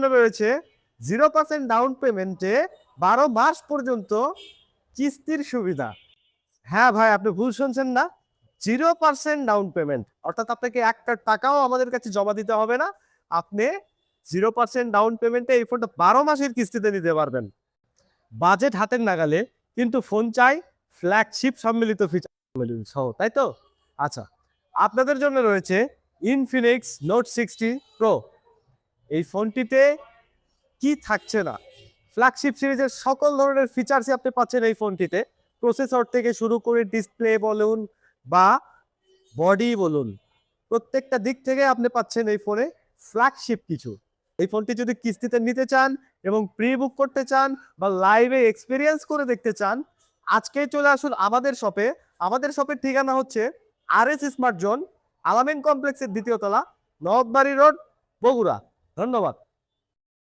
জন্য রয়েছে 0% ডাউন পেমেন্টে 12 মাস পর্যন্ত কিস্তির সুবিধা। হ্যাঁ ভাই, আপনি ভুল শুনছেন না। 0% ডাউন পেমেন্ট, অর্থাৎ আপনাকে একটা টাকাও আমাদের কাছে জমা দিতে হবে না। আপনি 0% ডাউন পেমেন্টে এই ফোনটা 12 মাসের কিস্তিতে নিতে পারবেন। বাজেট হাতের নাগালে, কিন্তু ফোন চাই ফ্ল্যাগশিপ সম্মিলিত ফিচার সহ, তাই তো? আচ্ছা, আপনাদের জন্য রয়েছে ইনফিনিক্স নোট 60 প্রো। এই ফোনটিতে কি থাকছে না? ফ্ল্যাগশিপ সিরিজের সকল ধরনের ফিচার্সই আপনি পাচ্ছেন এই ফোনটিতে। প্রসেসর থেকে শুরু করে ডিসপ্লে বলুন বা বডি বলুন, প্রত্যেকটা দিক থেকে আপনি পাচ্ছেন এই ফোনে ফ্ল্যাগশিপ কিছু। এই ফোনটি যদি কিস্তিতে নিতে চান এবং প্রি বুক করতে চান বা লাইভে এক্সপিরিয়েন্স করে দেখতে চান, আজকেই চলে আসুন আমাদের শপে। আমাদের শপের ঠিকানা হচ্ছে RS স্মার্ট জোন, আলামিন কমপ্লেক্সের দ্বিতীয় তলা, নবাববাড়ি রোড, বগুড়া। ধন্যবাদ।